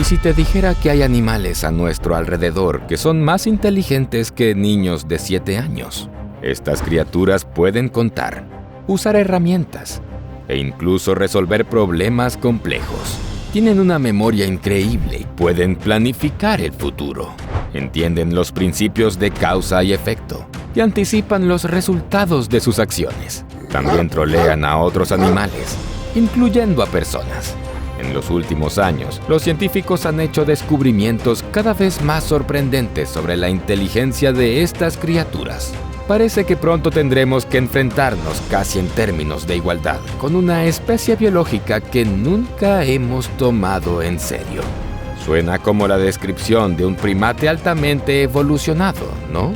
¿Y si te dijera que hay animales a nuestro alrededor que son más inteligentes que niños de 7 años? Estas criaturas pueden contar, usar herramientas e incluso resolver problemas complejos. Tienen una memoria increíble y pueden planificar el futuro. Entienden los principios de causa y efecto y anticipan los resultados de sus acciones. También trolean a otros animales, incluyendo a personas. En los últimos años, los científicos han hecho descubrimientos cada vez más sorprendentes sobre la inteligencia de estas criaturas. Parece que pronto tendremos que enfrentarnos casi en términos de igualdad con una especie biológica que nunca hemos tomado en serio. Suena como la descripción de un primate altamente evolucionado, ¿no?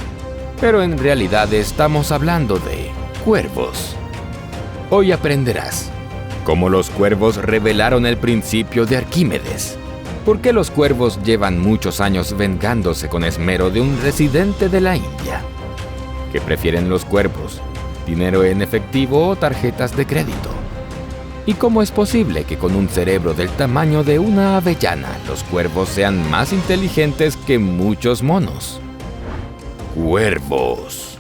Pero en realidad estamos hablando de cuervos. Hoy aprenderás cómo los cuervos revelaron el principio de Arquímedes, por qué los cuervos llevan muchos años vengándose con esmero de un residente de la India. ¿Qué prefieren los cuervos? ¿Dinero en efectivo o tarjetas de crédito? ¿Y cómo es posible que con un cerebro del tamaño de una avellana los cuervos sean más inteligentes que muchos monos? Cuervos.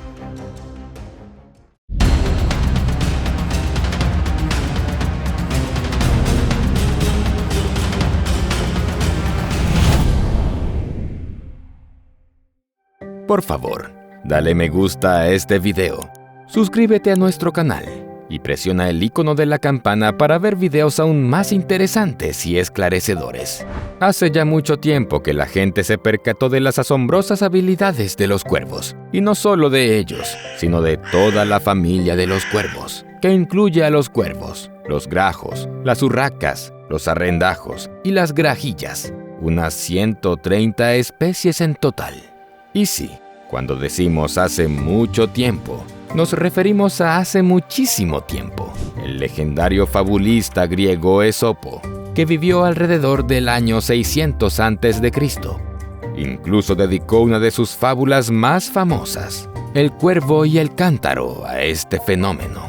Por favor, dale me gusta a este video, suscríbete a nuestro canal y presiona el icono de la campana para ver videos aún más interesantes y esclarecedores. Hace ya mucho tiempo que la gente se percató de las asombrosas habilidades de los cuervos, y no solo de ellos, sino de toda la familia de los cuervos, que incluye a los cuervos, los grajos, las urracas, los arrendajos y las grajillas, unas 130 especies en total. Y sí, cuando decimos hace mucho tiempo, nos referimos a hace muchísimo tiempo. El legendario fabulista griego Esopo, que vivió alrededor del año 600 a.C., incluso dedicó una de sus fábulas más famosas, El cuervo y el cántaro, a este fenómeno.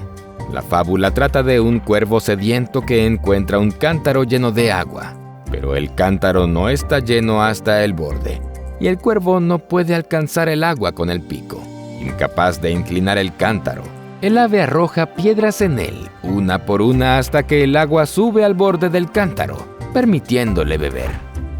La fábula trata de un cuervo sediento que encuentra un cántaro lleno de agua, pero el cántaro no está lleno hasta el borde, y el cuervo no puede alcanzar el agua con el pico. Incapaz de inclinar el cántaro, el ave arroja piedras en él, una por una, hasta que el agua sube al borde del cántaro, permitiéndole beber.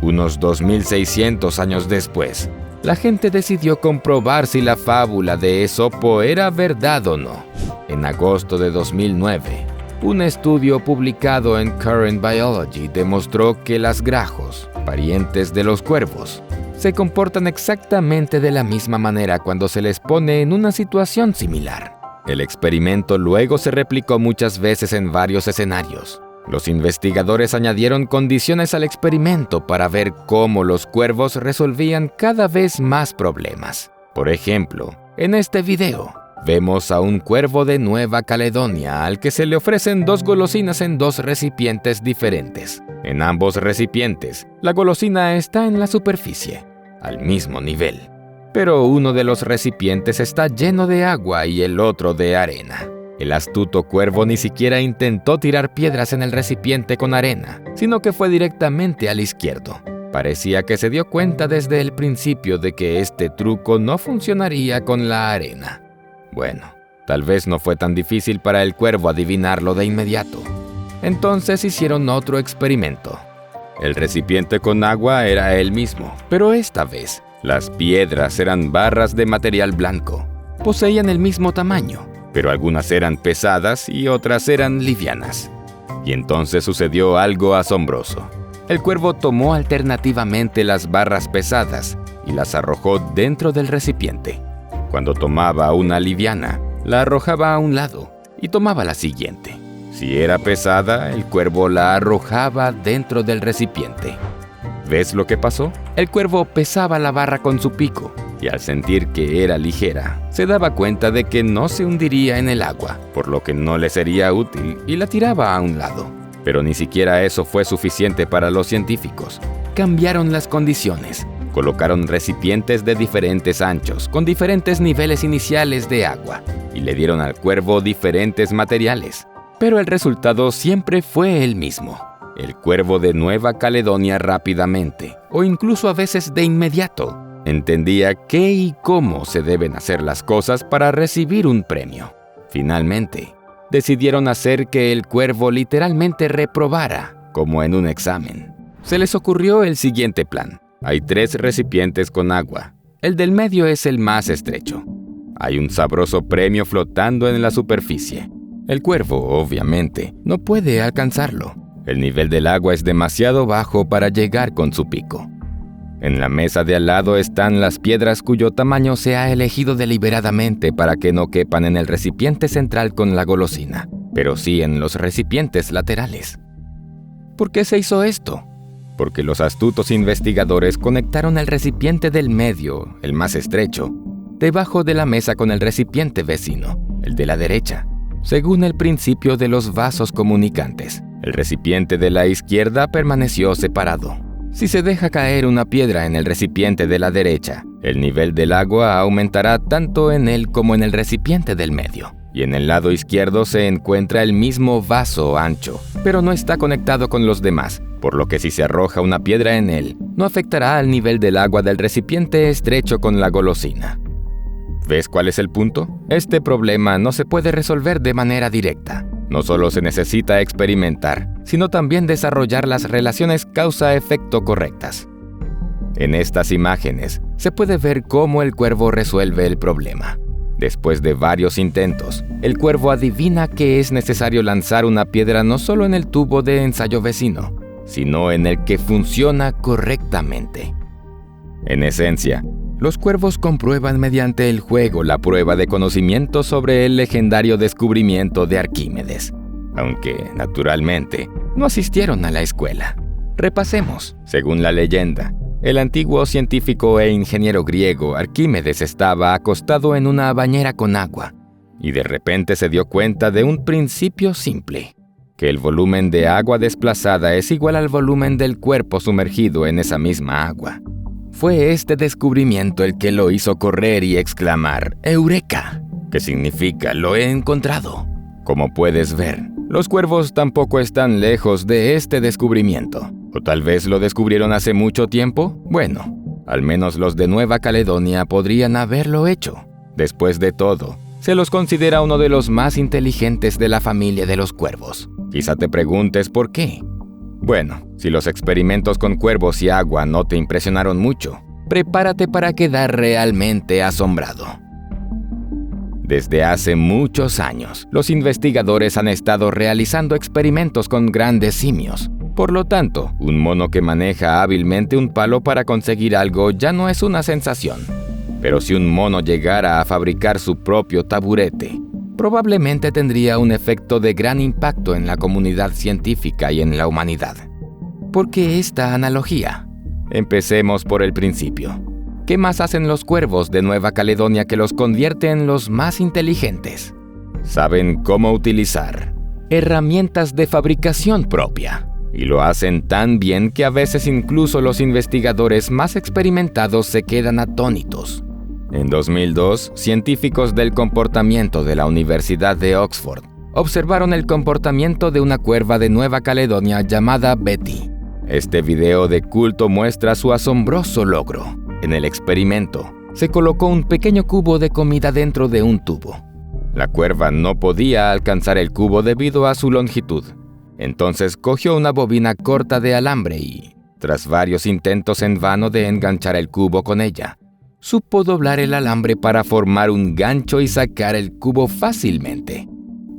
Unos 2600 años después, la gente decidió comprobar si la fábula de Esopo era verdad o no. En agosto de 2009, un estudio publicado en Current Biology demostró que las grajos, parientes de los cuervos, se comportan exactamente de la misma manera cuando se les pone en una situación similar. El experimento luego se replicó muchas veces en varios escenarios. Los investigadores añadieron condiciones al experimento para ver cómo los cuervos resolvían cada vez más problemas. Por ejemplo, en este video, vemos a un cuervo de Nueva Caledonia al que se le ofrecen 2 golosinas en 2 recipientes diferentes. En ambos recipientes, la golosina está en la superficie, al mismo nivel, pero uno de los recipientes está lleno de agua y el otro de arena. El astuto cuervo ni siquiera intentó tirar piedras en el recipiente con arena, sino que fue directamente al izquierdo. Parecía que se dio cuenta desde el principio de que este truco no funcionaría con la arena. Bueno, tal vez no fue tan difícil para el cuervo adivinarlo de inmediato. Entonces hicieron otro experimento. El recipiente con agua era el mismo, pero esta vez las piedras eran barras de material blanco. Poseían el mismo tamaño, pero algunas eran pesadas y otras eran livianas. Y entonces sucedió algo asombroso. El cuervo tomó alternativamente las barras pesadas y las arrojó dentro del recipiente. Cuando tomaba una liviana, la arrojaba a un lado y tomaba la siguiente. Si era pesada, el cuervo la arrojaba dentro del recipiente. ¿Ves lo que pasó? El cuervo pesaba la barra con su pico y al sentir que era ligera, se daba cuenta de que no se hundiría en el agua, por lo que no le sería útil y la tiraba a un lado. Pero ni siquiera eso fue suficiente para los científicos. Cambiaron las condiciones. Colocaron recipientes de diferentes anchos, con diferentes niveles iniciales de agua, y le dieron al cuervo diferentes materiales. Pero el resultado siempre fue el mismo. el cuervo de Nueva Caledonia rápidamente, o incluso a veces de inmediato, entendía qué y cómo se deben hacer las cosas para recibir un premio. Finalmente, decidieron hacer que el cuervo literalmente reprobara, como en un examen. Se les ocurrió el siguiente plan. Hay 3 recipientes con agua. El del medio es el más estrecho. Hay un sabroso premio flotando en la superficie. El cuervo, obviamente, no puede alcanzarlo. El nivel del agua es demasiado bajo para llegar con su pico. En la mesa de al lado están las piedras cuyo tamaño se ha elegido deliberadamente para que no quepan en el recipiente central con la golosina, pero sí en los recipientes laterales. ¿Por qué se hizo esto? Porque los astutos investigadores conectaron el recipiente del medio, el más estrecho, debajo de la mesa con el recipiente vecino, el de la derecha, según el principio de los vasos comunicantes. El recipiente de la izquierda permaneció separado. Si se deja caer una piedra en el recipiente de la derecha, el nivel del agua aumentará tanto en él como en el recipiente del medio. Y en el lado izquierdo se encuentra el mismo vaso ancho, pero no está conectado con los demás, por lo que si se arroja una piedra en él, no afectará al nivel del agua del recipiente estrecho con la golosina. ¿Ves cuál es el punto? Este problema no se puede resolver de manera directa. No solo se necesita experimentar, sino también desarrollar las relaciones causa-efecto correctas. En estas imágenes se puede ver cómo el cuervo resuelve el problema. Después de varios intentos, el cuervo adivina que es necesario lanzar una piedra no solo en el tubo de ensayo vecino, sino en el que funciona correctamente. En esencia, los cuervos comprueban mediante el juego la prueba de conocimiento sobre el legendario descubrimiento de Arquímedes, aunque, naturalmente, no asistieron a la escuela. Repasemos. Según la leyenda, el antiguo científico e ingeniero griego Arquímedes estaba acostado en una bañera con agua, y de repente se dio cuenta de un principio simple, que el volumen de agua desplazada es igual al volumen del cuerpo sumergido en esa misma agua. Fue este descubrimiento el que lo hizo correr y exclamar «¡Eureka!», que significa «lo he encontrado». Como puedes ver, los cuervos tampoco están lejos de este descubrimiento. ¿O tal vez lo descubrieron hace mucho tiempo? Bueno, al menos los de Nueva Caledonia podrían haberlo hecho. Después de todo, se los considera uno de los más inteligentes de la familia de los cuervos. Quizá te preguntes por qué. Bueno, si los experimentos con cuervos y agua no te impresionaron mucho, prepárate para quedar realmente asombrado. Desde hace muchos años, los investigadores han estado realizando experimentos con grandes simios. Por lo tanto, un mono que maneja hábilmente un palo para conseguir algo ya no es una sensación. Pero si un mono llegara a fabricar su propio taburete, probablemente tendría un efecto de gran impacto en la comunidad científica y en la humanidad. ¿Por qué esta analogía? Empecemos por el principio. ¿Qué más hacen los cuervos de Nueva Caledonia que los convierte en los más inteligentes? Saben cómo utilizar herramientas de fabricación propia. Y lo hacen tan bien que a veces incluso los investigadores más experimentados se quedan atónitos. En 2002, científicos del comportamiento de la Universidad de Oxford observaron el comportamiento de una cuerva de Nueva Caledonia llamada Betty. Este video de culto muestra su asombroso logro. En el experimento, se colocó un pequeño cubo de comida dentro de un tubo. La cuerva no podía alcanzar el cubo debido a su longitud. Entonces cogió una bobina corta de alambre y, tras varios intentos en vano de enganchar el cubo con ella, supo doblar el alambre para formar un gancho y sacar el cubo fácilmente.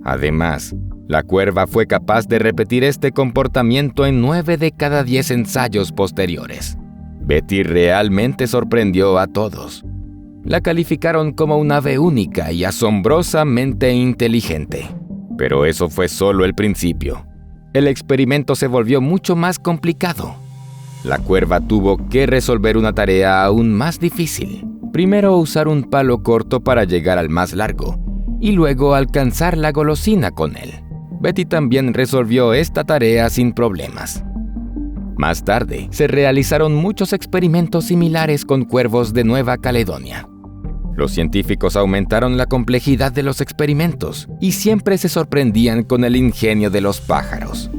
Además, la cuerva fue capaz de repetir este comportamiento en 9 de cada 10 ensayos posteriores. Betty realmente sorprendió a todos. La calificaron como un ave única y asombrosamente inteligente. Pero eso fue solo el principio. El experimento se volvió mucho más complicado. La cuerva tuvo que resolver una tarea aún más difícil. Primero usar un palo corto para llegar al más largo, y luego alcanzar la golosina con él. Betty también resolvió esta tarea sin problemas. Más tarde, se realizaron muchos experimentos similares con cuervos de Nueva Caledonia. Los científicos aumentaron la complejidad de los experimentos y siempre se sorprendían con el ingenio de los pájaros.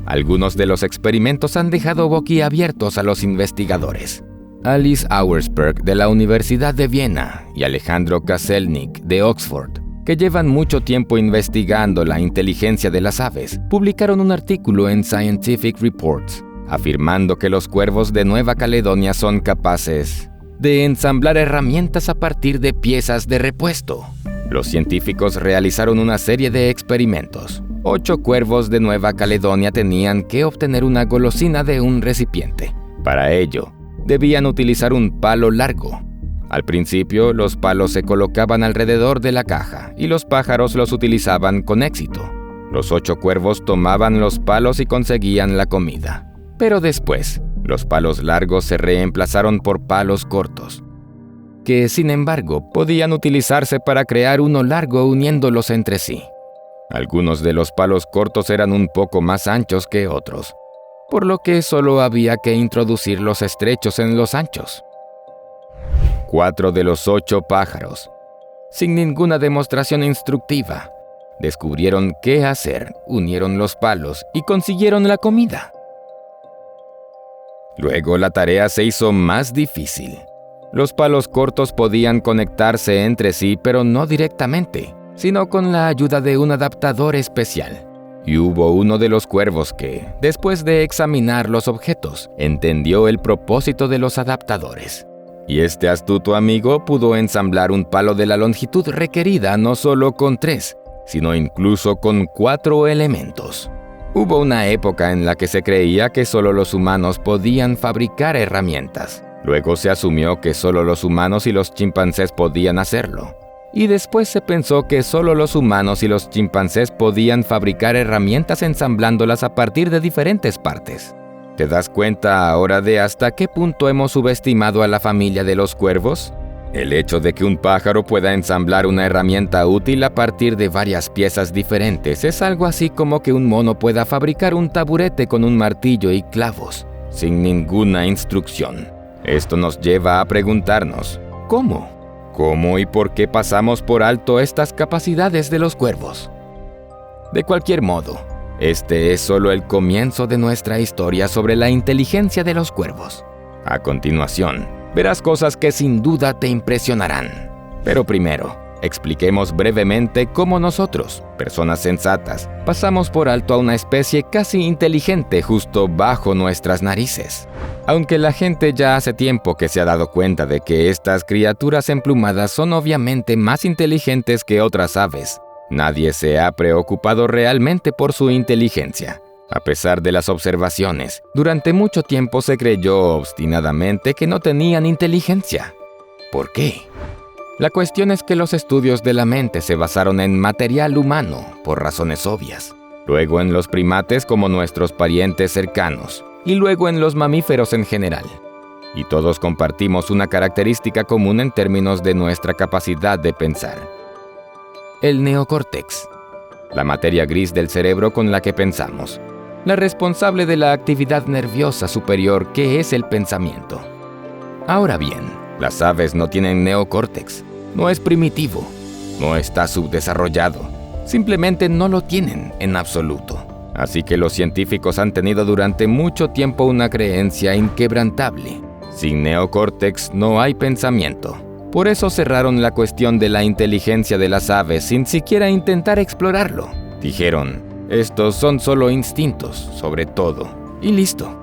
Algunos de los experimentos han dejado boquiabiertos a los investigadores. Alice Auersperg de la Universidad de Viena y Alejandro Kaselnik de Oxford, que llevan mucho tiempo investigando la inteligencia de las aves, publicaron un artículo en Scientific Reports, afirmando que los cuervos de Nueva Caledonia son capaces de ensamblar herramientas a partir de piezas de repuesto. Los científicos realizaron una serie de experimentos. 8 cuervos de Nueva Caledonia tenían que obtener una golosina de un recipiente. Para ello, debían utilizar un palo largo. Al principio, los palos se colocaban alrededor de la caja y los pájaros los utilizaban con éxito. Los 8 cuervos tomaban los palos y conseguían la comida. Pero después, los palos largos se reemplazaron por palos cortos, que sin embargo podían utilizarse para crear uno largo uniéndolos entre sí. Algunos de los palos cortos eran un poco más anchos que otros, por lo que solo había que introducir los estrechos en los anchos. 4 de los 8 pájaros, sin ninguna demostración instructiva, descubrieron qué hacer, unieron los palos y consiguieron la comida. Luego la tarea se hizo más difícil. Los palos cortos podían conectarse entre sí, pero no directamente, sino con la ayuda de un adaptador especial. Y hubo uno de los cuervos que, después de examinar los objetos, entendió el propósito de los adaptadores. Y este astuto amigo pudo ensamblar un palo de la longitud requerida no solo con 3, sino incluso con 4 elementos. Hubo una época en la que se creía que solo los humanos podían fabricar herramientas. Luego se asumió que solo los humanos y los chimpancés podían hacerlo. Y después se pensó que solo los humanos y los chimpancés podían fabricar herramientas ensamblándolas a partir de diferentes partes. ¿Te das cuenta ahora de hasta qué punto hemos subestimado a la familia de los cuervos? El hecho de que un pájaro pueda ensamblar una herramienta útil a partir de varias piezas diferentes es algo así como que un mono pueda fabricar un taburete con un martillo y clavos, sin ninguna instrucción. Esto nos lleva a preguntarnos, ¿cómo? ¿Cómo y por qué pasamos por alto estas capacidades de los cuervos? De cualquier modo, este es solo el comienzo de nuestra historia sobre la inteligencia de los cuervos. A continuación, verás cosas que sin duda te impresionarán. Pero primero, expliquemos brevemente cómo nosotros, personas sensatas, pasamos por alto a una especie casi inteligente justo bajo nuestras narices. Aunque la gente ya hace tiempo que se ha dado cuenta de que estas criaturas emplumadas son obviamente más inteligentes que otras aves, nadie se ha preocupado realmente por su inteligencia. A pesar de las observaciones, durante mucho tiempo se creyó obstinadamente que no tenían inteligencia. ¿Por qué? La cuestión es que los estudios de la mente se basaron en material humano, por razones obvias. Luego en los primates como nuestros parientes cercanos, y luego en los mamíferos en general. Y todos compartimos una característica común en términos de nuestra capacidad de pensar. El neocórtex, la materia gris del cerebro con la que pensamos, la responsable de la actividad nerviosa superior que es el pensamiento. Ahora bien, las aves no tienen neocórtex, no es primitivo, no está subdesarrollado, simplemente no lo tienen en absoluto. Así que los científicos han tenido durante mucho tiempo una creencia inquebrantable. Sin neocórtex no hay pensamiento. Por eso cerraron la cuestión de la inteligencia de las aves sin siquiera intentar explorarlo. Dijeron, estos son solo instintos, sobre todo, y listo.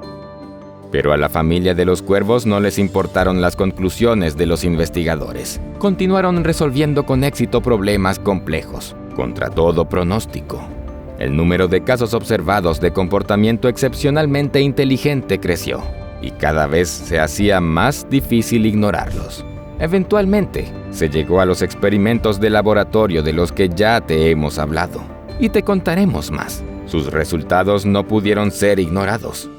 Pero a la familia de los cuervos no les importaron las conclusiones de los investigadores. Continuaron resolviendo con éxito problemas complejos, contra todo pronóstico. El número de casos observados de comportamiento excepcionalmente inteligente creció, y cada vez se hacía más difícil ignorarlos. Eventualmente, se llegó a los experimentos de laboratorio de los que ya te hemos hablado, y te contaremos más. Sus resultados no pudieron ser ignorados.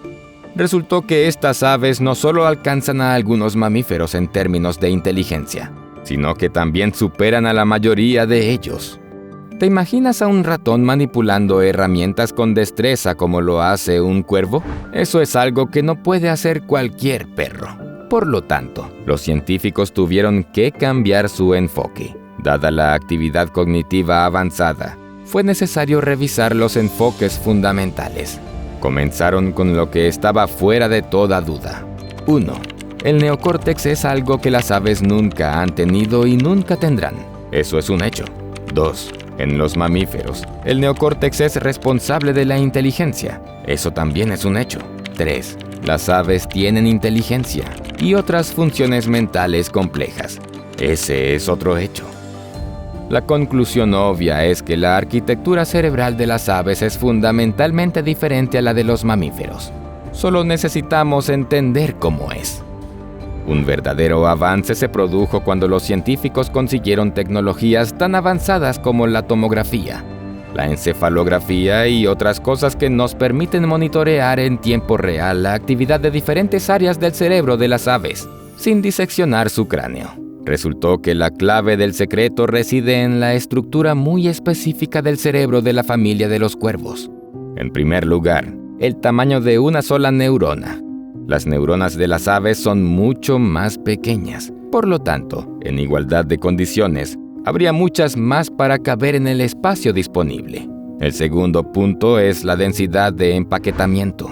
Resultó que estas aves no solo alcanzan a algunos mamíferos en términos de inteligencia, sino que también superan a la mayoría de ellos. ¿Te imaginas a un ratón manipulando herramientas con destreza como lo hace un cuervo? Eso es algo que no puede hacer cualquier perro. Por lo tanto, los científicos tuvieron que cambiar su enfoque. Dada la actividad cognitiva avanzada, fue necesario revisar los enfoques fundamentales. Comenzaron con lo que estaba fuera de toda duda. 1. El neocórtex es algo que las aves nunca han tenido y nunca tendrán. Eso es un hecho. 2. En los mamíferos, el neocórtex es responsable de la inteligencia. Eso también es un hecho. 3. Las aves tienen inteligencia y otras funciones mentales complejas. Ese es otro hecho. La conclusión obvia es que la arquitectura cerebral de las aves es fundamentalmente diferente a la de los mamíferos. Solo necesitamos entender cómo es. Un verdadero avance se produjo cuando los científicos consiguieron tecnologías tan avanzadas como la tomografía, la encefalografía y otras cosas que nos permiten monitorear en tiempo real la actividad de diferentes áreas del cerebro de las aves, sin diseccionar su cráneo. Resultó que la clave del secreto reside en la estructura muy específica del cerebro de la familia de los cuervos. En primer lugar, el tamaño de una sola neurona. Las neuronas de las aves son mucho más pequeñas. Por lo tanto, en igualdad de condiciones, habría muchas más para caber en el espacio disponible. El segundo punto es la densidad de empaquetamiento.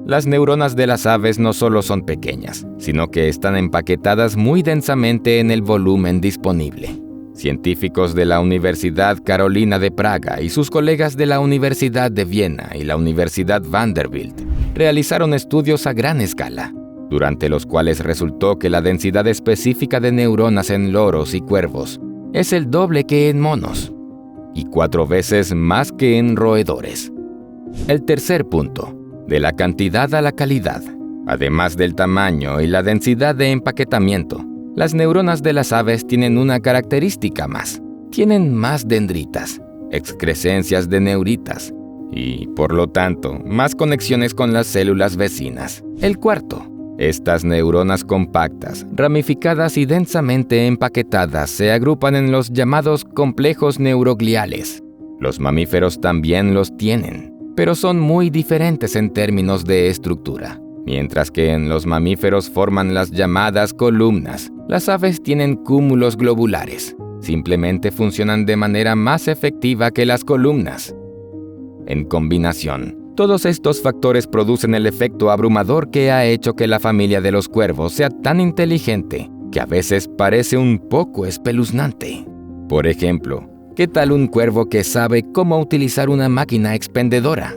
Las neuronas de las aves no solo son pequeñas, sino que están empaquetadas muy densamente en el volumen disponible. Científicos de la Universidad Carolina de Praga y sus colegas de la Universidad de Viena y la Universidad Vanderbilt realizaron estudios a gran escala, durante los cuales resultó que la densidad específica de neuronas en loros y cuervos es el doble que en monos, y 4 veces más que en roedores. El tercer punto, de la cantidad a la calidad. Además del tamaño y la densidad de empaquetamiento, las neuronas de las aves tienen una característica más. Tienen más dendritas, excrescencias de neuritas, y, por lo tanto, más conexiones con las células vecinas. El cuarto, estas neuronas compactas, ramificadas y densamente empaquetadas se agrupan en los llamados complejos neurogliales. Los mamíferos también los tienen, pero son muy diferentes en términos de estructura. Mientras que en los mamíferos forman las llamadas columnas, las aves tienen cúmulos globulares. Simplemente funcionan de manera más efectiva que las columnas. En combinación, todos estos factores producen el efecto abrumador que ha hecho que la familia de los cuervos sea tan inteligente que a veces parece un poco espeluznante. Por ejemplo, ¿qué tal un cuervo que sabe cómo utilizar una máquina expendedora?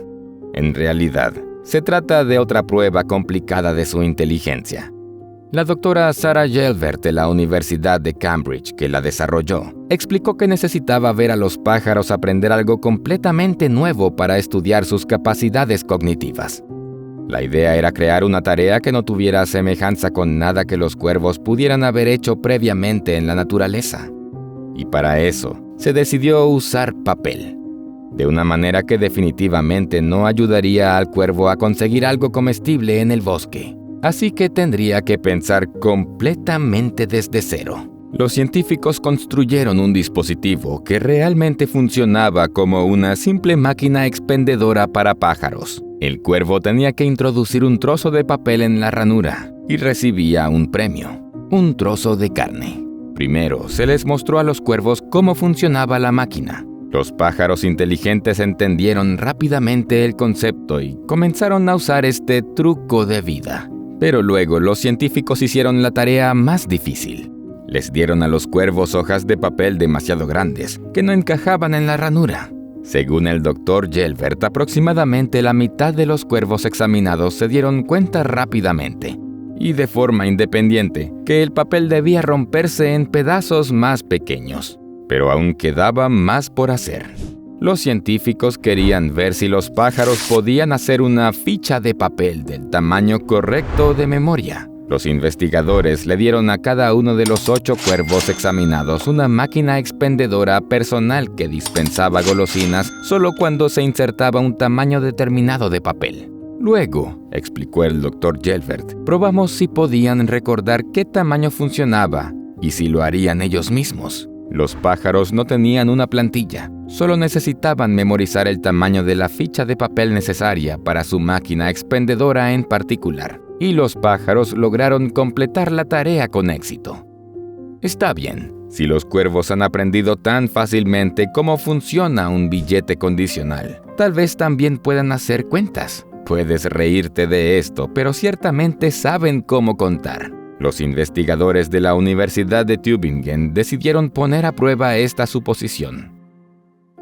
En realidad, se trata de otra prueba complicada de su inteligencia. La doctora Sarah Gelbert de la Universidad de Cambridge, que la desarrolló, explicó que necesitaba ver a los pájaros aprender algo completamente nuevo para estudiar sus capacidades cognitivas. La idea era crear una tarea que no tuviera semejanza con nada que los cuervos pudieran haber hecho previamente en la naturaleza. Y para eso, se decidió usar papel, de una manera que definitivamente no ayudaría al cuervo a conseguir algo comestible en el bosque. Así que tendría que pensar completamente desde cero. Los científicos construyeron un dispositivo que realmente funcionaba como una simple máquina expendedora para pájaros. El cuervo tenía que introducir un trozo de papel en la ranura y recibía un premio, un trozo de carne. Primero, se les mostró a los cuervos cómo funcionaba la máquina. Los pájaros inteligentes entendieron rápidamente el concepto y comenzaron a usar este truco de vida. Pero luego los científicos hicieron la tarea más difícil. Les dieron a los cuervos hojas de papel demasiado grandes, que no encajaban en la ranura. Según el Dr. Gelbert, aproximadamente la mitad de los cuervos examinados se dieron cuenta rápidamente, y de forma independiente, que el papel debía romperse en pedazos más pequeños. Pero aún quedaba más por hacer. Los científicos querían ver si los pájaros podían hacer una ficha de papel del tamaño correcto de memoria. Los investigadores le dieron a cada uno de los 8 cuervos examinados una máquina expendedora personal que dispensaba golosinas solo cuando se insertaba un tamaño determinado de papel. Luego, explicó el Dr. Gelbert, probamos si podían recordar qué tamaño funcionaba y si lo harían ellos mismos. Los pájaros no tenían una plantilla, solo necesitaban memorizar el tamaño de la ficha de papel necesaria para su máquina expendedora en particular, y los pájaros lograron completar la tarea con éxito. Está bien, si los cuervos han aprendido tan fácilmente cómo funciona un billete condicional, tal vez también puedan hacer cuentas. Puedes reírte de esto, pero ciertamente saben cómo contar. Los investigadores de la Universidad de Tübingen decidieron poner a prueba esta suposición.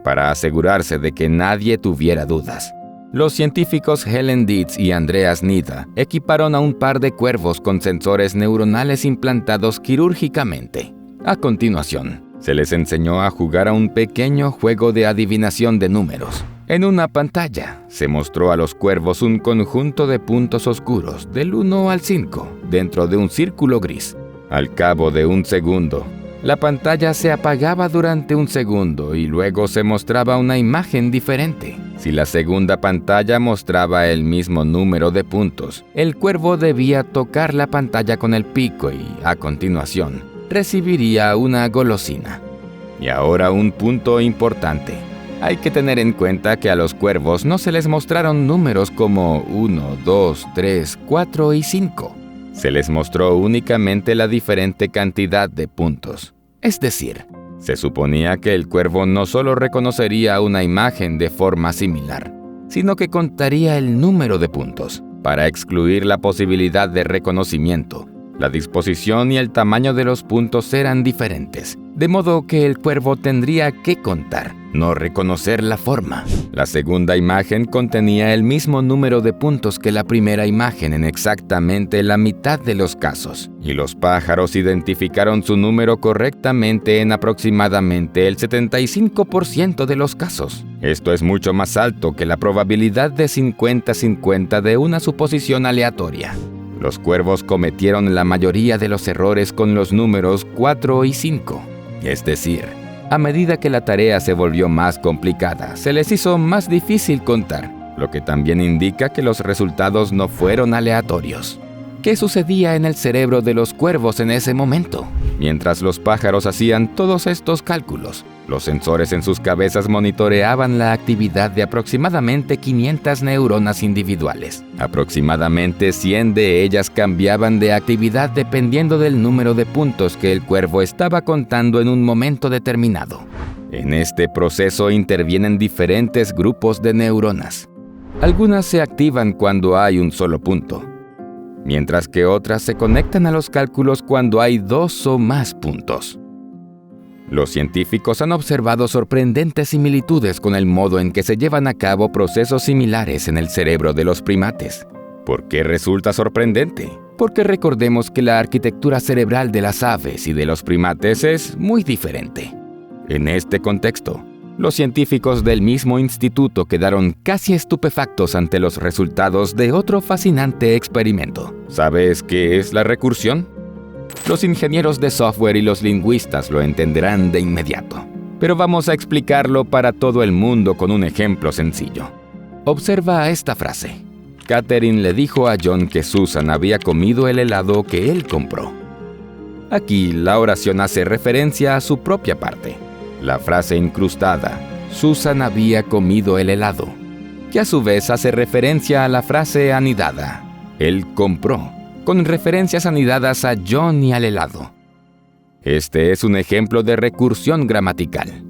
Para asegurarse de que nadie tuviera dudas, los científicos Helen Dietz y Andreas Nida equiparon a un par de cuervos con sensores neuronales implantados quirúrgicamente. A continuación, se les enseñó a jugar a un pequeño juego de adivinación de números. En una pantalla, se mostró a los cuervos un conjunto de puntos oscuros del 1 al 5 dentro de un círculo gris. Al cabo de un segundo, la pantalla se apagaba durante un segundo y luego se mostraba una imagen diferente. Si la segunda pantalla mostraba el mismo número de puntos, el cuervo debía tocar la pantalla con el pico y, a continuación, recibiría una golosina. Y ahora un punto importante. Hay que tener en cuenta que a los cuervos no se les mostraron números como 1, 2, 3, 4 y 5. Se les mostró únicamente la diferente cantidad de puntos. Es decir, se suponía que el cuervo no solo reconocería una imagen de forma similar, sino que contaría el número de puntos. Para excluir la posibilidad de reconocimiento, la disposición y el tamaño de los puntos eran diferentes, de modo que el cuervo tendría que contar, no reconocer la forma. La segunda imagen contenía el mismo número de puntos que la primera imagen en exactamente la mitad de los casos, y los pájaros identificaron su número correctamente en aproximadamente el 75% de los casos. Esto es mucho más alto que la probabilidad de 50-50 de una suposición aleatoria. Los cuervos cometieron la mayoría de los errores con los números 4 y 5. Es decir, a medida que la tarea se volvió más complicada, se les hizo más difícil contar, lo que también indica que los resultados no fueron aleatorios. ¿Qué sucedía en el cerebro de los cuervos en ese momento? Mientras los pájaros hacían todos estos cálculos, los sensores en sus cabezas monitoreaban la actividad de aproximadamente 500 neuronas individuales. Aproximadamente 100 de ellas cambiaban de actividad dependiendo del número de puntos que el cuervo estaba contando en un momento determinado. En este proceso intervienen diferentes grupos de neuronas. Algunas se activan cuando hay un solo punto, mientras que otras se conectan a los cálculos cuando hay 2 o más puntos. Los científicos han observado sorprendentes similitudes con el modo en que se llevan a cabo procesos similares en el cerebro de los primates. ¿Por qué resulta sorprendente? Porque recordemos que la arquitectura cerebral de las aves y de los primates es muy diferente. En este contexto, los científicos del mismo instituto quedaron casi estupefactos ante los resultados de otro fascinante experimento. ¿Sabes qué es la recursión? Los ingenieros de software y los lingüistas lo entenderán de inmediato, pero vamos a explicarlo para todo el mundo con un ejemplo sencillo. Observa esta frase. Catherine le dijo a John que Susan había comido el helado que él compró. Aquí la oración hace referencia a su propia parte. La frase incrustada, Susan había comido el helado, que a su vez hace referencia a la frase anidada, él compró, con referencias anidadas a John y al helado. Este es un ejemplo de recursión gramatical.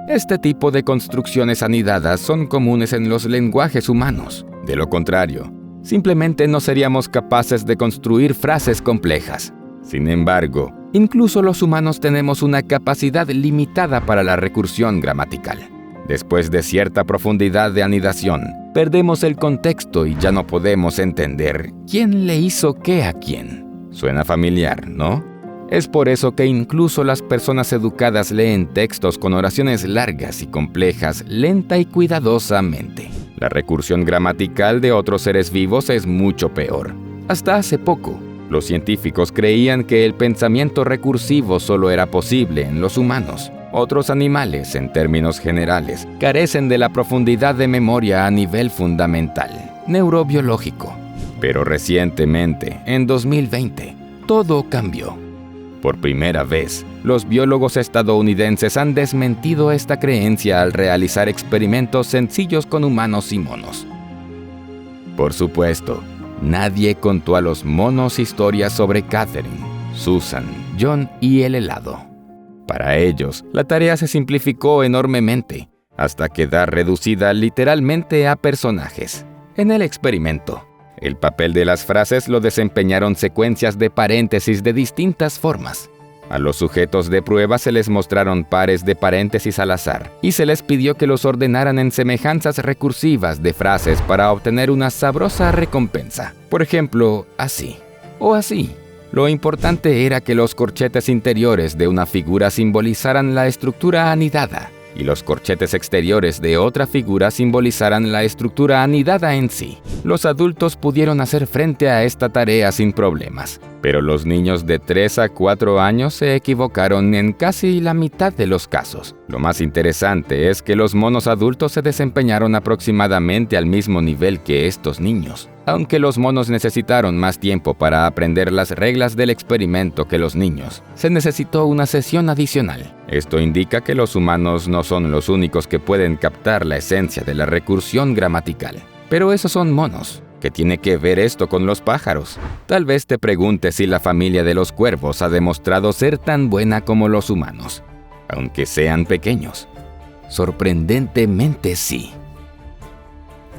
Este tipo de construcciones anidadas son comunes en los lenguajes humanos. De lo contrario, simplemente no seríamos capaces de construir frases complejas. Sin embargo, incluso los humanos tenemos una capacidad limitada para la recursión gramatical. Después de cierta profundidad de anidación, perdemos el contexto y ya no podemos entender quién le hizo qué a quién. Suena familiar, ¿no? Es por eso que incluso las personas educadas leen textos con oraciones largas y complejas lenta y cuidadosamente. La recursión gramatical de otros seres vivos es mucho peor. Hasta hace poco, los científicos creían que el pensamiento recursivo solo era posible en los humanos. Otros animales, en términos generales, carecen de la profundidad de memoria a nivel fundamental, neurobiológico. Pero recientemente, en 2020, todo cambió. Por primera vez, los biólogos estadounidenses han desmentido esta creencia al realizar experimentos sencillos con humanos y monos. Por supuesto, nadie contó a los monos historias sobre Catherine, Susan, John y el helado. Para ellos, la tarea se simplificó enormemente, hasta quedar reducida literalmente a personajes. En el experimento, el papel de las frases lo desempeñaron secuencias de paréntesis de distintas formas. A los sujetos de prueba se les mostraron pares de paréntesis al azar y se les pidió que los ordenaran en semejanzas recursivas de frases para obtener una sabrosa recompensa. Por ejemplo, así o así. Lo importante era que los corchetes interiores de una figura simbolizaran la estructura anidada y los corchetes exteriores de otra figura simbolizaran la estructura anidada en sí. Los adultos pudieron hacer frente a esta tarea sin problemas, pero los niños de 3 a 4 años se equivocaron en casi la mitad de los casos. Lo más interesante es que los monos adultos se desempeñaron aproximadamente al mismo nivel que estos niños. Aunque los monos necesitaron más tiempo para aprender las reglas del experimento que los niños, se necesitó una sesión adicional. Esto indica que los humanos no son los únicos que pueden captar la esencia de la recursión gramatical. Pero esos son monos. ¿Qué tiene que ver esto con los pájaros? Tal vez te preguntes si la familia de los cuervos ha demostrado ser tan buena como los humanos, aunque sean pequeños. Sorprendentemente sí.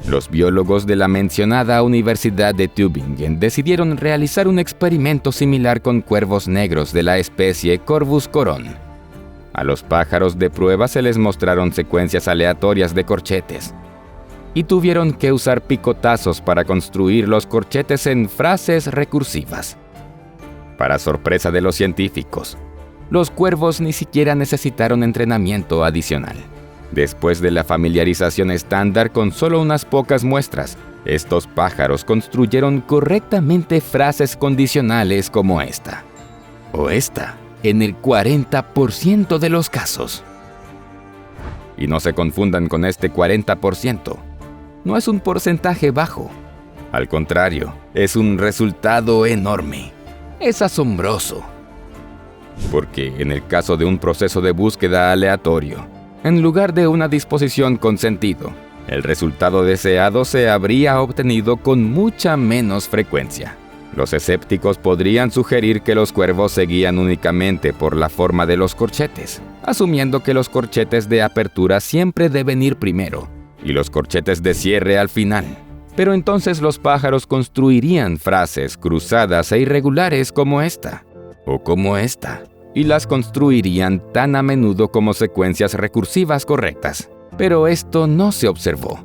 Los biólogos de la mencionada Universidad de Tübingen decidieron realizar un experimento similar con cuervos negros de la especie Corvus coron. A los pájaros de prueba se les mostraron secuencias aleatorias de corchetes y tuvieron que usar picotazos para construir los corchetes en frases recursivas. Para sorpresa de los científicos, los cuervos ni siquiera necesitaron entrenamiento adicional. Después de la familiarización estándar con solo unas pocas muestras, estos pájaros construyeron correctamente frases condicionales como esta o esta en el 40% de los casos. Y no se confundan con este 40%. No es un porcentaje bajo. Al contrario, es un resultado enorme. Es asombroso. Porque en el caso de un proceso de búsqueda aleatorio, en lugar de una disposición con sentido, el resultado deseado se habría obtenido con mucha menos frecuencia. Los escépticos podrían sugerir que los cuervos seguían únicamente por la forma de los corchetes, asumiendo que los corchetes de apertura siempre deben ir primero y los corchetes de cierre al final. Pero entonces los pájaros construirían frases cruzadas e irregulares como esta o como esta, y las construirían tan a menudo como secuencias recursivas correctas. Pero esto no se observó.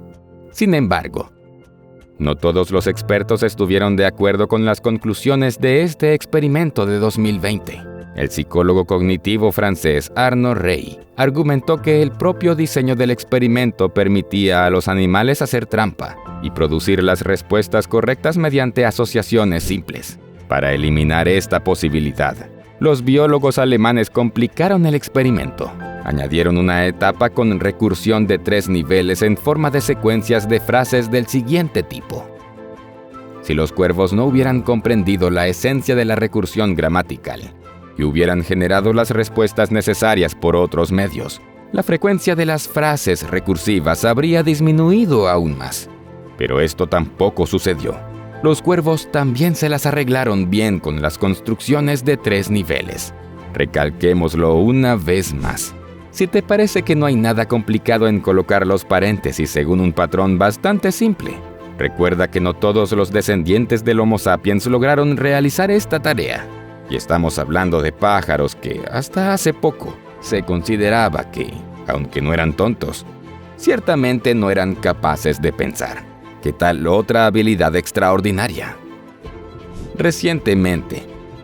Sin embargo, no todos los expertos estuvieron de acuerdo con las conclusiones de este experimento de 2020. El psicólogo cognitivo francés Arnaud Rey argumentó que el propio diseño del experimento permitía a los animales hacer trampa y producir las respuestas correctas mediante asociaciones simples. Para eliminar esta posibilidad, los biólogos alemanes complicaron el experimento. Añadieron una etapa con recursión de 3 niveles en forma de secuencias de frases del siguiente tipo. Si los cuervos no hubieran comprendido la esencia de la recursión gramatical y hubieran generado las respuestas necesarias por otros medios, la frecuencia de las frases recursivas habría disminuido aún más. Pero esto tampoco sucedió. Los cuervos también se las arreglaron bien con las construcciones de 3 niveles. Recalquémoslo una vez más. Si te parece que no hay nada complicado en colocar los paréntesis según un patrón bastante simple, recuerda que no todos los descendientes del Homo sapiens lograron realizar esta tarea. Y estamos hablando de pájaros que, hasta hace poco, se consideraba que, aunque no eran tontos, ciertamente no eran capaces de pensar. ¿Qué tal otra habilidad extraordinaria? Recientemente,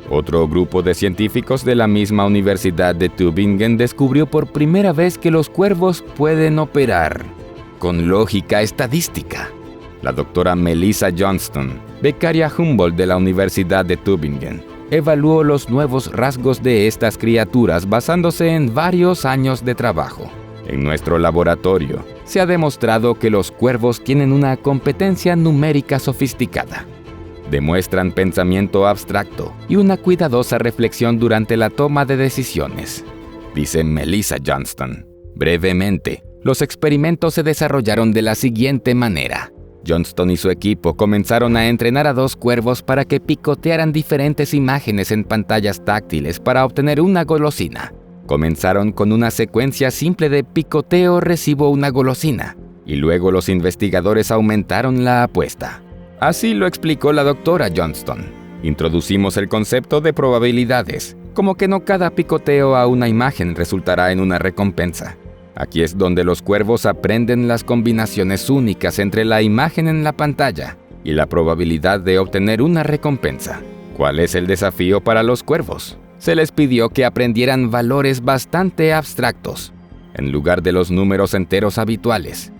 otro grupo de científicos de la misma Universidad de Tübingen descubrió por primera vez que los cuervos pueden operar con lógica estadística. La doctora Melissa Johnston, becaria Humboldt de la Universidad de Tübingen, evaluó los nuevos rasgos de estas criaturas basándose en varios años de trabajo. En nuestro laboratorio, se ha demostrado que los cuervos tienen una competencia numérica sofisticada. Demuestran pensamiento abstracto y una cuidadosa reflexión durante la toma de decisiones, dice Melissa Johnston. Brevemente, los experimentos se desarrollaron de la siguiente manera. Johnston y su equipo comenzaron a entrenar a 2 cuervos para que picotearan diferentes imágenes en pantallas táctiles para obtener una golosina. Comenzaron con una secuencia simple de picoteo, recibo una golosina, y luego los investigadores aumentaron la apuesta. Así lo explicó la doctora Johnston. Introducimos el concepto de probabilidades, como que no cada picoteo a una imagen resultará en una recompensa. Aquí es donde los cuervos aprenden las combinaciones únicas entre la imagen en la pantalla y la probabilidad de obtener una recompensa. ¿Cuál es el desafío para los cuervos? Se les pidió que aprendieran valores bastante abstractos, en lugar de los números enteros habituales.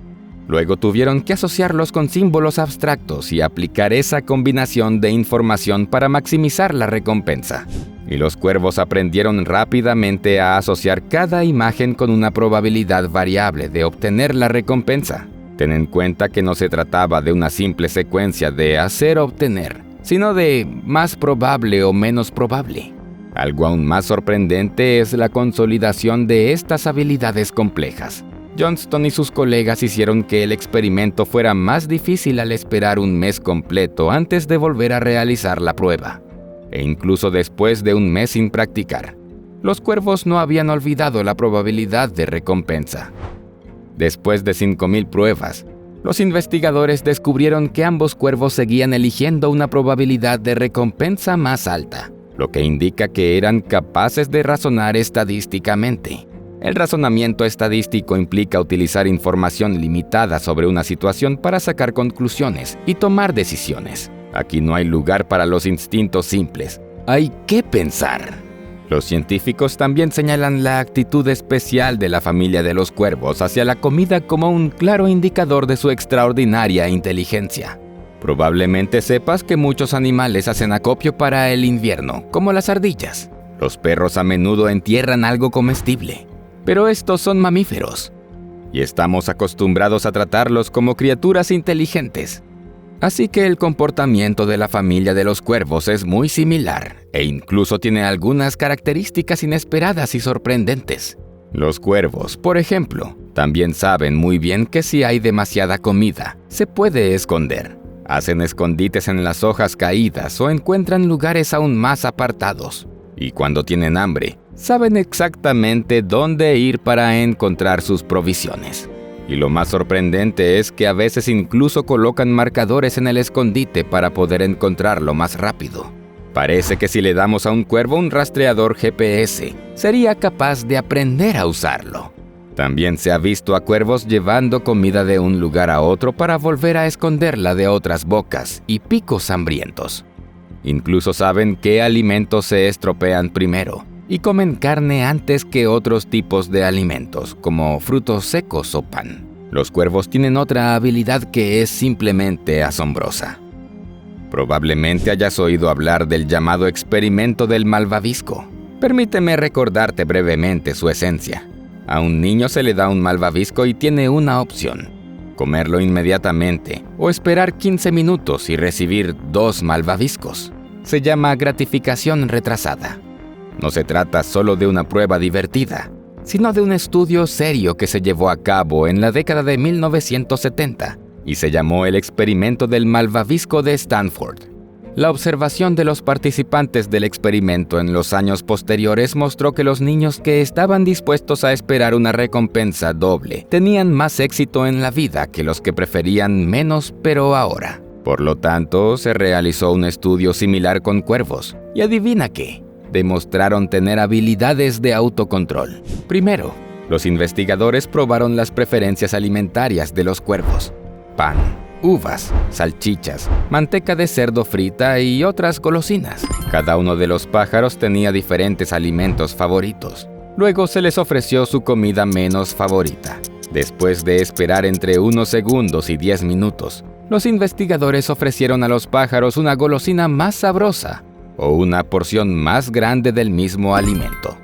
Luego tuvieron que asociarlos con símbolos abstractos y aplicar esa combinación de información para maximizar la recompensa. Y los cuervos aprendieron rápidamente a asociar cada imagen con una probabilidad variable de obtener la recompensa. Ten en cuenta que no se trataba de una simple secuencia de hacer-obtener, sino de más probable o menos probable. Algo aún más sorprendente es la consolidación de estas habilidades complejas. Johnston y sus colegas hicieron que el experimento fuera más difícil al esperar un mes completo antes de volver a realizar la prueba. E incluso después de un mes sin practicar, los cuervos no habían olvidado la probabilidad de recompensa. Después de 5,000 pruebas, los investigadores descubrieron que ambos cuervos seguían eligiendo una probabilidad de recompensa más alta, lo que indica que eran capaces de razonar estadísticamente. El razonamiento estadístico implica utilizar información limitada sobre una situación para sacar conclusiones y tomar decisiones. Aquí no hay lugar para los instintos simples. Hay que pensar. Los científicos también señalan la actitud especial de la familia de los cuervos hacia la comida como un claro indicador de su extraordinaria inteligencia. Probablemente sepas que muchos animales hacen acopio para el invierno, como las ardillas. Los perros a menudo entierran algo comestible, pero estos son mamíferos, y estamos acostumbrados a tratarlos como criaturas inteligentes. Así que el comportamiento de la familia de los cuervos es muy similar, e incluso tiene algunas características inesperadas y sorprendentes. Los cuervos, por ejemplo, también saben muy bien que si hay demasiada comida, se puede esconder. Hacen escondites en las hojas caídas o encuentran lugares aún más apartados. Y cuando tienen hambre, saben exactamente dónde ir para encontrar sus provisiones. Y lo más sorprendente es que a veces incluso colocan marcadores en el escondite para poder encontrarlo más rápido. Parece que si le damos a un cuervo un rastreador GPS, sería capaz de aprender a usarlo. También se ha visto a cuervos llevando comida de un lugar a otro para volver a esconderla de otras bocas y picos hambrientos. Incluso saben qué alimentos se estropean primero y comen carne antes que otros tipos de alimentos, como frutos secos o pan. Los cuervos tienen otra habilidad que es simplemente asombrosa. Probablemente hayas oído hablar del llamado experimento del malvavisco. Permíteme recordarte brevemente su esencia. A un niño se le da un malvavisco y tiene una opción: comerlo inmediatamente o esperar 15 minutos y recibir 2 malvaviscos. Se llama gratificación retrasada. No se trata solo de una prueba divertida, sino de un estudio serio que se llevó a cabo en la década de 1970 y se llamó el experimento del malvavisco de Stanford. La observación de los participantes del experimento en los años posteriores mostró que los niños que estaban dispuestos a esperar una recompensa doble tenían más éxito en la vida que los que preferían menos pero ahora. Por lo tanto, se realizó un estudio similar con cuervos, y adivina qué, demostraron tener habilidades de autocontrol. Primero, los investigadores probaron las preferencias alimentarias de los cuervos: pan, uvas, salchichas, manteca de cerdo frita y otras golosinas. Cada uno de los pájaros tenía diferentes alimentos favoritos. Luego se les ofreció su comida menos favorita. Después de esperar entre unos segundos y 10 minutos, los investigadores ofrecieron a los pájaros una golosina más sabrosa o una porción más grande del mismo alimento.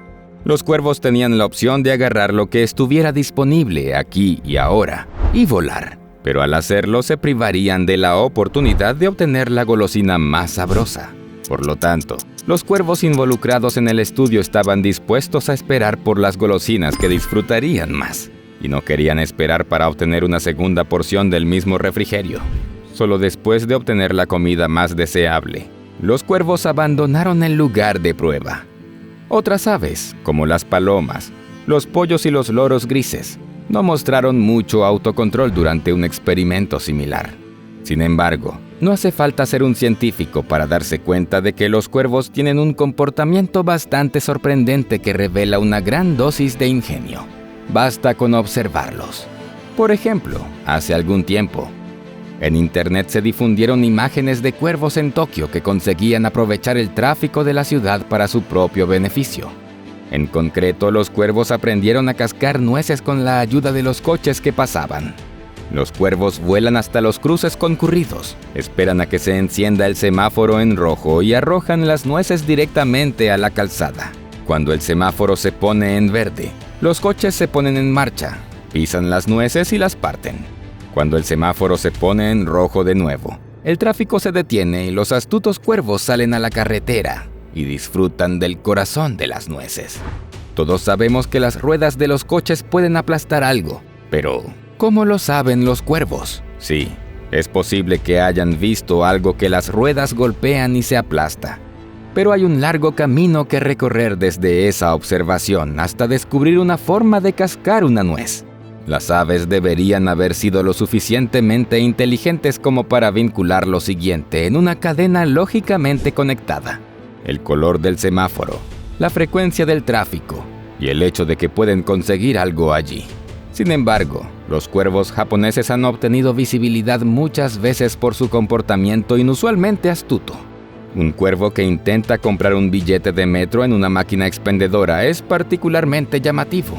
Los cuervos tenían la opción de agarrar lo que estuviera disponible aquí y ahora y volar, pero al hacerlo se privarían de la oportunidad de obtener la golosina más sabrosa. Por lo tanto, los cuervos involucrados en el estudio estaban dispuestos a esperar por las golosinas que disfrutarían más, y no querían esperar para obtener una segunda porción del mismo refrigerio. Solo después de obtener la comida más deseable, los cuervos abandonaron el lugar de prueba. Otras aves, como las palomas, los pollos y los loros grises, no mostraron mucho autocontrol durante un experimento similar. Sin embargo, no hace falta ser un científico para darse cuenta de que los cuervos tienen un comportamiento bastante sorprendente que revela una gran dosis de ingenio. Basta con observarlos. Por ejemplo, hace algún tiempo, en Internet se difundieron imágenes de cuervos en Tokio que conseguían aprovechar el tráfico de la ciudad para su propio beneficio. En concreto, los cuervos aprendieron a cascar nueces con la ayuda de los coches que pasaban. Los cuervos vuelan hasta los cruces concurridos, esperan a que se encienda el semáforo en rojo y arrojan las nueces directamente a la calzada. Cuando el semáforo se pone en verde, los coches se ponen en marcha, pisan las nueces y las parten. Cuando el semáforo se pone en rojo de nuevo, el tráfico se detiene y los astutos cuervos salen a la carretera y disfrutan del corazón de las nueces. Todos sabemos que las ruedas de los coches pueden aplastar algo, pero ¿cómo lo saben los cuervos? Sí, es posible que hayan visto algo que las ruedas golpean y se aplasta. Pero hay un largo camino que recorrer desde esa observación hasta descubrir una forma de cascar una nuez. Las aves deberían haber sido lo suficientemente inteligentes como para vincular lo siguiente en una cadena lógicamente conectada: el color del semáforo, la frecuencia del tráfico y el hecho de que pueden conseguir algo allí. Sin embargo, los cuervos japoneses han obtenido visibilidad muchas veces por su comportamiento inusualmente astuto. Un cuervo que intenta comprar un billete de metro en una máquina expendedora es particularmente llamativo.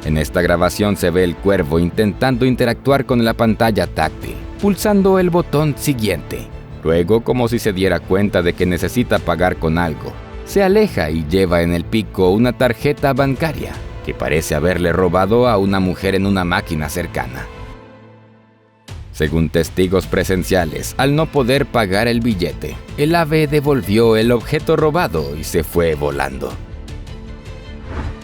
En esta grabación se ve el cuervo intentando interactuar con la pantalla táctil, pulsando el botón siguiente. Luego, como si se diera cuenta de que necesita pagar con algo, se aleja y lleva en el pico una tarjeta bancaria que parece haberle robado a una mujer en una máquina cercana. Según testigos presenciales, al no poder pagar el billete, el ave devolvió el objeto robado y se fue volando.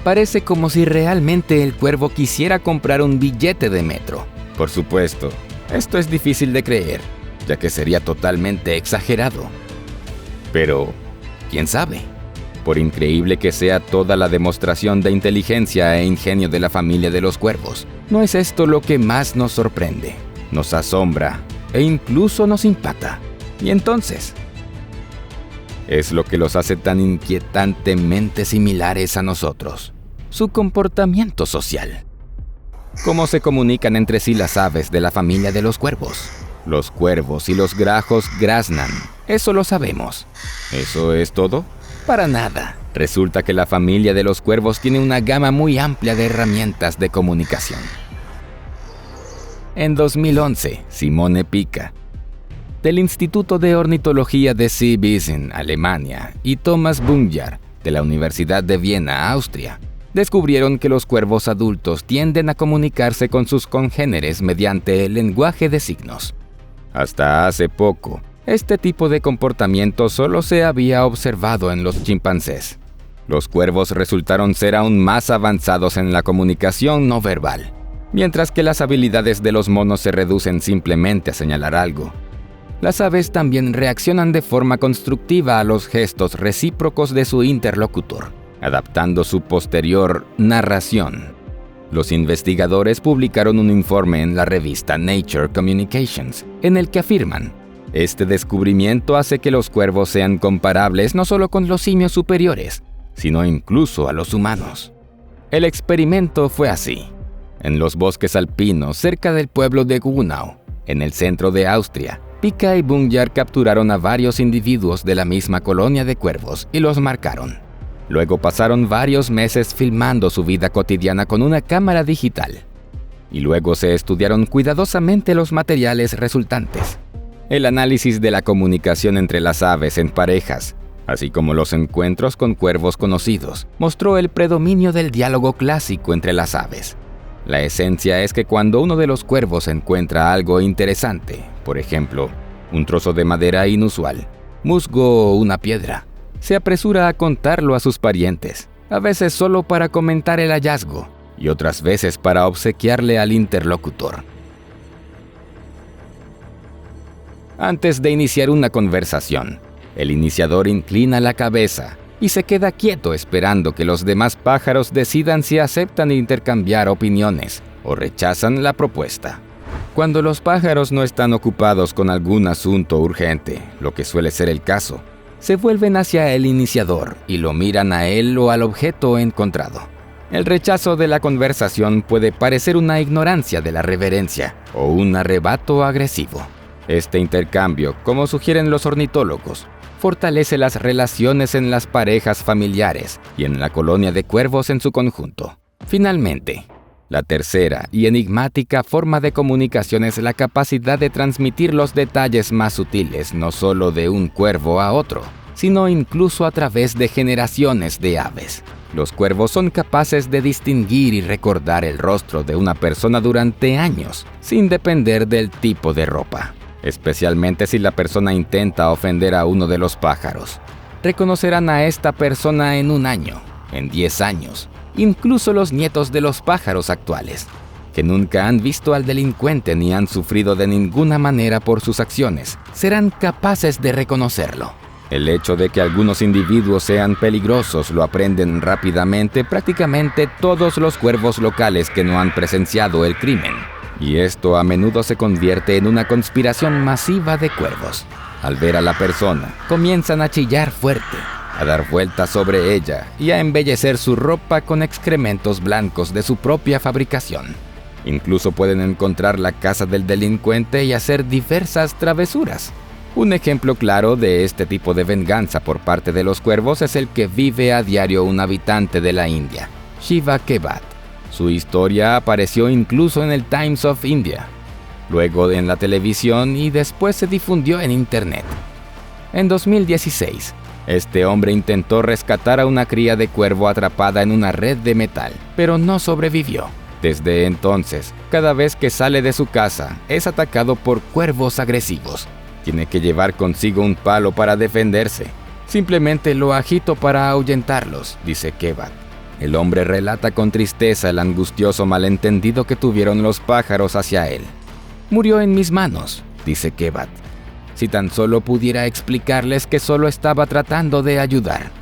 Parece como si realmente el cuervo quisiera comprar un billete de metro. Por supuesto, esto es difícil de creer, ya que sería totalmente exagerado. Pero, ¿quién sabe? Por increíble que sea toda la demostración de inteligencia e ingenio de la familia de los cuervos, no es esto lo que más nos sorprende, nos asombra e incluso nos impacta. ¿Y entonces? Es lo que los hace tan inquietantemente similares a nosotros: su comportamiento social. ¿Cómo se comunican entre sí las aves de la familia de los cuervos? Los cuervos y los grajos graznan, eso lo sabemos. ¿Eso es todo? Para nada. Resulta que la familia de los cuervos tiene una gama muy amplia de herramientas de comunicación. En 2011, Simone Pica, del Instituto de Ornitología de Seewiesen, Alemania, y Thomas Bunjar, de la Universidad de Viena, Austria, descubrieron que los cuervos adultos tienden a comunicarse con sus congéneres mediante el lenguaje de signos. Hasta hace poco, este tipo de comportamiento solo se había observado en los chimpancés. Los cuervos resultaron ser aún más avanzados en la comunicación no verbal, mientras que las habilidades de los monos se reducen simplemente a señalar algo. Las aves también reaccionan de forma constructiva a los gestos recíprocos de su interlocutor, adaptando su posterior narración. Los investigadores publicaron un informe en la revista Nature Communications, en el que afirman: este descubrimiento hace que los cuervos sean comparables no solo con los simios superiores, sino incluso a los humanos. El experimento fue así. En los bosques alpinos cerca del pueblo de Gunau, en el centro de Austria, Pica y Bunjar capturaron a varios individuos de la misma colonia de cuervos y los marcaron. Luego pasaron varios meses filmando su vida cotidiana con una cámara digital. Y luego se estudiaron cuidadosamente los materiales resultantes. El análisis de la comunicación entre las aves en parejas, así como los encuentros con cuervos conocidos, mostró el predominio del diálogo clásico entre las aves. La esencia es que cuando uno de los cuervos encuentra algo interesante, por ejemplo, un trozo de madera inusual, musgo o una piedra, se apresura a contarlo a sus parientes, a veces solo para comentar el hallazgo y otras veces para obsequiarle al interlocutor. Antes de iniciar una conversación, el iniciador inclina la cabeza y se queda quieto esperando que los demás pájaros decidan si aceptan intercambiar opiniones o rechazan la propuesta. Cuando los pájaros no están ocupados con algún asunto urgente, lo que suele ser el caso, se vuelven hacia el iniciador y lo miran a él o al objeto encontrado. El rechazo de la conversación puede parecer una ignorancia de la reverencia o un arrebato agresivo. Este intercambio, como sugieren los ornitólogos, fortalece las relaciones en las parejas familiares y en la colonia de cuervos en su conjunto. Finalmente, la tercera y enigmática forma de comunicación es la capacidad de transmitir los detalles más sutiles no solo de un cuervo a otro, sino incluso a través de generaciones de aves. Los cuervos son capaces de distinguir y recordar el rostro de una persona durante años, sin depender del tipo de ropa, especialmente si la persona intenta ofender a uno de los pájaros. Reconocerán a esta persona en 1 año, en 10 años, incluso los nietos de los pájaros actuales, que nunca han visto al delincuente ni han sufrido de ninguna manera por sus acciones, serán capaces de reconocerlo. El hecho de que algunos individuos sean peligrosos lo aprenden rápidamente prácticamente todos los cuervos locales que no han presenciado el crimen. Y esto a menudo se convierte en una conspiración masiva de cuervos. Al ver a la persona, comienzan a chillar fuerte, a dar vueltas sobre ella y a embellecer su ropa con excrementos blancos de su propia fabricación. Incluso pueden encontrar la casa del delincuente y hacer diversas travesuras. Un ejemplo claro de este tipo de venganza por parte de los cuervos es el que vive a diario un habitante de la India, Shiva Kebat. Su historia apareció incluso en el Times of India, luego en la televisión y después se difundió en Internet. En 2016, este hombre intentó rescatar a una cría de cuervo atrapada en una red de metal, pero no sobrevivió. Desde entonces, cada vez que sale de su casa, es atacado por cuervos agresivos. Tiene que llevar consigo un palo para defenderse. Simplemente lo agito para ahuyentarlos, dice Kebat. El hombre relata con tristeza el angustioso malentendido que tuvieron los pájaros hacia él. Murió en mis manos, dice Kebat. Si tan solo pudiera explicarles que solo estaba tratando de ayudar.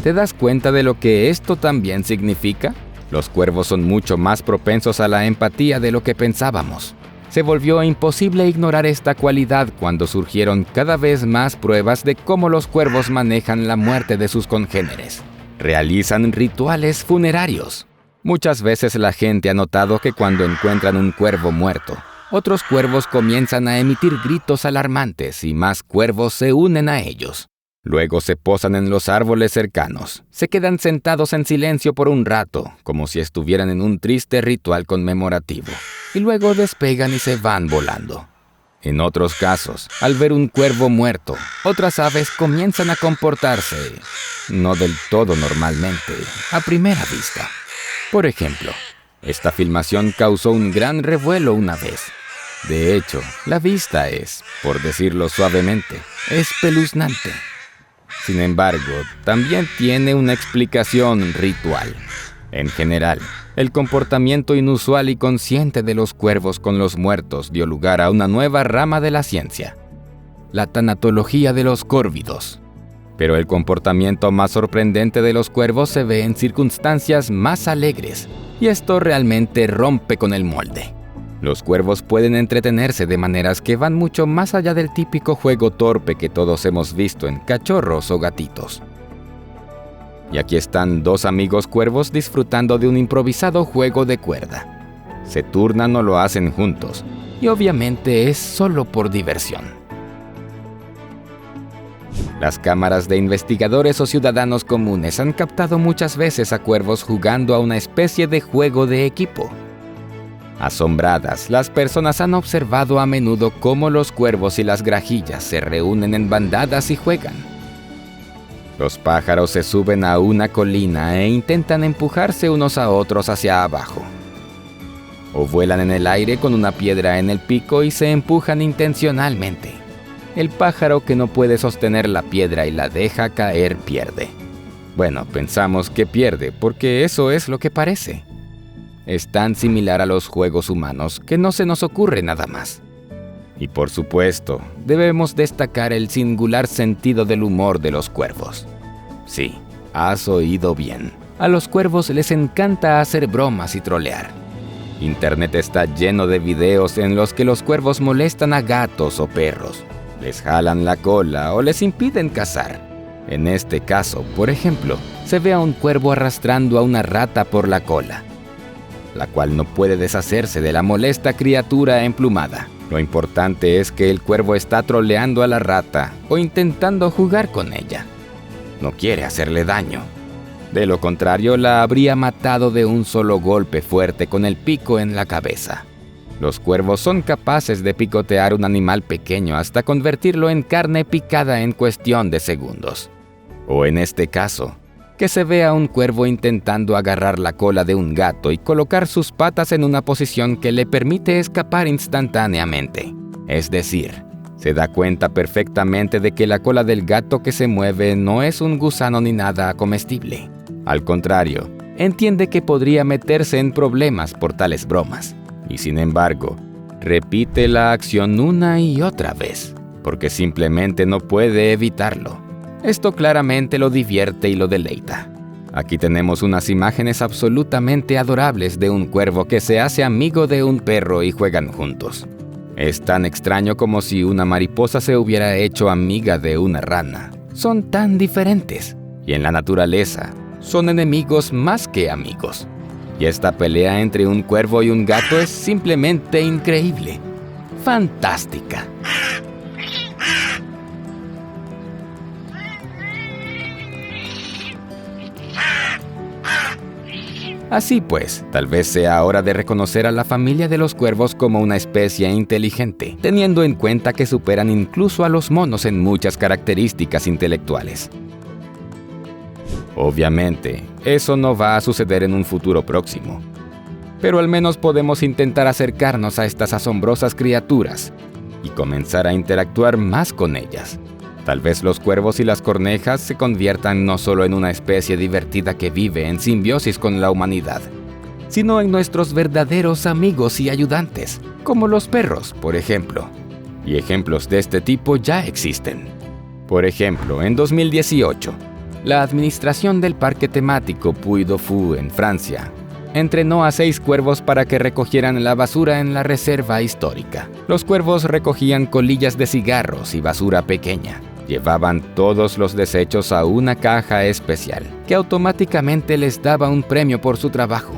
¿Te das cuenta de lo que esto también significa? Los cuervos son mucho más propensos a la empatía de lo que pensábamos. Se volvió imposible ignorar esta cualidad cuando surgieron cada vez más pruebas de cómo los cuervos manejan la muerte de sus congéneres. Realizan rituales funerarios. Muchas veces la gente ha notado que cuando encuentran un cuervo muerto, otros cuervos comienzan a emitir gritos alarmantes y más cuervos se unen a ellos. Luego se posan en los árboles cercanos. Se quedan sentados en silencio por un rato, como si estuvieran en un triste ritual conmemorativo. Y luego despegan y se van volando. En otros casos, al ver un cuervo muerto, otras aves comienzan a comportarse no del todo normalmente, a primera vista. Por ejemplo, esta filmación causó un gran revuelo una vez. De hecho, la vista es, por decirlo suavemente, espeluznante. Sin embargo, también tiene una explicación ritual. En general, el comportamiento inusual y consciente de los cuervos con los muertos dio lugar a una nueva rama de la ciencia, la tanatología de los córvidos. Pero el comportamiento más sorprendente de los cuervos se ve en circunstancias más alegres, y esto realmente rompe con el molde. Los cuervos pueden entretenerse de maneras que van mucho más allá del típico juego torpe que todos hemos visto en cachorros o gatitos. Y aquí están 2 amigos cuervos disfrutando de un improvisado juego de cuerda. Se turnan o lo hacen juntos, y obviamente es solo por diversión. Las cámaras de investigadores o ciudadanos comunes han captado muchas veces a cuervos jugando a una especie de juego de equipo. Asombradas, las personas han observado a menudo cómo los cuervos y las grajillas se reúnen en bandadas y juegan. Los pájaros se suben a una colina e intentan empujarse unos a otros hacia abajo. O vuelan en el aire con una piedra en el pico y se empujan intencionalmente. El pájaro que no puede sostener la piedra y la deja caer pierde. Bueno, pensamos que pierde porque eso es lo que parece. Es tan similar a los juegos humanos que no se nos ocurre nada más. Y por supuesto, debemos destacar el singular sentido del humor de los cuervos. Sí, has oído bien. A los cuervos les encanta hacer bromas y trolear. Internet está lleno de videos en los que los cuervos molestan a gatos o perros, les jalan la cola o les impiden cazar. En este caso, por ejemplo, se ve a un cuervo arrastrando a una rata por la cola, la cual no puede deshacerse de la molesta criatura emplumada. Lo importante es que el cuervo está troleando a la rata o intentando jugar con ella. No quiere hacerle daño. De lo contrario, la habría matado de un solo golpe fuerte con el pico en la cabeza. Los cuervos son capaces de picotear un animal pequeño hasta convertirlo en carne picada en cuestión de segundos. O en este caso, que se ve a un cuervo intentando agarrar la cola de un gato y colocar sus patas en una posición que le permite escapar instantáneamente. Es decir, se da cuenta perfectamente de que la cola del gato que se mueve no es un gusano ni nada comestible. Al contrario, entiende que podría meterse en problemas por tales bromas. Y sin embargo, repite la acción una y otra vez, porque simplemente no puede evitarlo. Esto claramente lo divierte y lo deleita. Aquí tenemos unas imágenes absolutamente adorables de un cuervo que se hace amigo de un perro y juegan juntos. Es tan extraño como si una mariposa se hubiera hecho amiga de una rana. Son tan diferentes. Y en la naturaleza, son enemigos más que amigos. Y esta pelea entre un cuervo y un gato es simplemente increíble. Fantástica. Así pues, tal vez sea hora de reconocer a la familia de los cuervos como una especie inteligente, teniendo en cuenta que superan incluso a los monos en muchas características intelectuales. Obviamente, eso no va a suceder en un futuro próximo, pero al menos podemos intentar acercarnos a estas asombrosas criaturas y comenzar a interactuar más con ellas. Tal vez los cuervos y las cornejas se conviertan no solo en una especie divertida que vive en simbiosis con la humanidad, sino en nuestros verdaderos amigos y ayudantes, como los perros, por ejemplo. Y ejemplos de este tipo ya existen. Por ejemplo, en 2018, la administración del parque temático Puy du Fou en Francia entrenó a 6 cuervos para que recogieran la basura en la reserva histórica. Los cuervos recogían colillas de cigarros y basura pequeña. Llevaban todos los desechos a una caja especial, que automáticamente les daba un premio por su trabajo.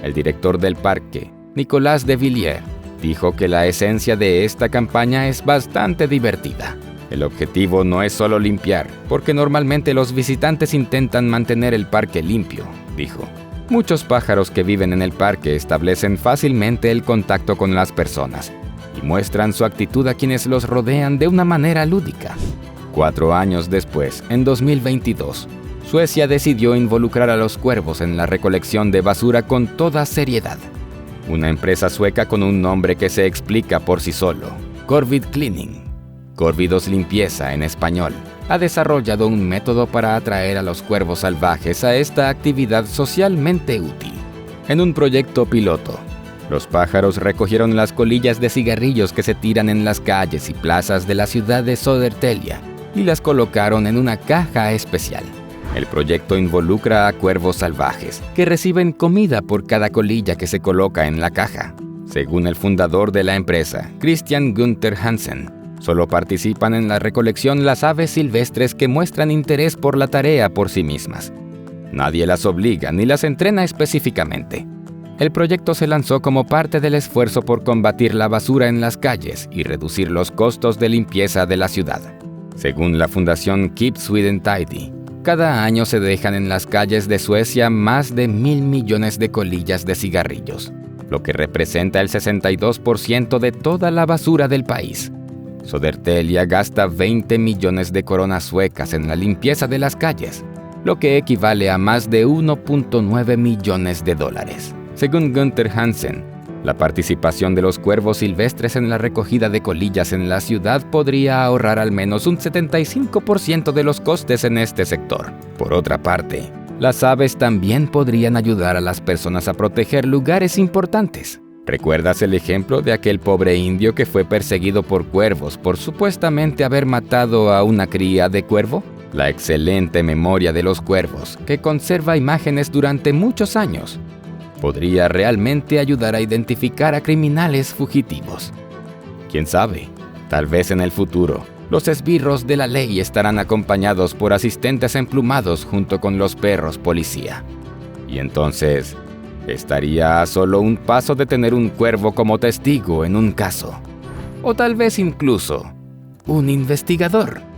El director del parque, Nicolas de Villiers, dijo que la esencia de esta campaña es bastante divertida. El objetivo no es solo limpiar, porque normalmente los visitantes intentan mantener el parque limpio, dijo. Muchos pájaros que viven en el parque establecen fácilmente el contacto con las personas y muestran su actitud a quienes los rodean de una manera lúdica. 4 años después, en 2022, Suecia decidió involucrar a los cuervos en la recolección de basura con toda seriedad. Una empresa sueca con un nombre que se explica por sí solo, Corvid Cleaning, Corvidos Limpieza en español, ha desarrollado un método para atraer a los cuervos salvajes a esta actividad socialmente útil. En un proyecto piloto, los pájaros recogieron las colillas de cigarrillos que se tiran en las calles y plazas de la ciudad de Södertälje y las colocaron en una caja especial. El proyecto involucra a cuervos salvajes, que reciben comida por cada colilla que se coloca en la caja. Según el fundador de la empresa, Christian Günther Hansen, solo participan en la recolección las aves silvestres que muestran interés por la tarea por sí mismas. Nadie las obliga ni las entrena específicamente. El proyecto se lanzó como parte del esfuerzo por combatir la basura en las calles y reducir los costos de limpieza de la ciudad. Según la fundación Keep Sweden Tidy, cada año se dejan en las calles de Suecia más de 1.000 millones de colillas de cigarrillos, lo que representa el 62% de toda la basura del país. Södertälje gasta 20 millones de coronas suecas en la limpieza de las calles, lo que equivale a más de 1.9 millones de dólares. Según Günther Hansen, la participación de los cuervos silvestres en la recogida de colillas en la ciudad podría ahorrar al menos un 75% de los costes en este sector. Por otra parte, las aves también podrían ayudar a las personas a proteger lugares importantes. ¿Recuerdas el ejemplo de aquel pobre indio que fue perseguido por cuervos por supuestamente haber matado a una cría de cuervo? La excelente memoria de los cuervos, que conserva imágenes durante muchos años, podría realmente ayudar a identificar a criminales fugitivos. ¿Quién sabe? Tal vez en el futuro, los esbirros de la ley estarán acompañados por asistentes emplumados junto con los perros policía. Y entonces, estaría a solo un paso de tener un cuervo como testigo en un caso. O tal vez incluso, un investigador.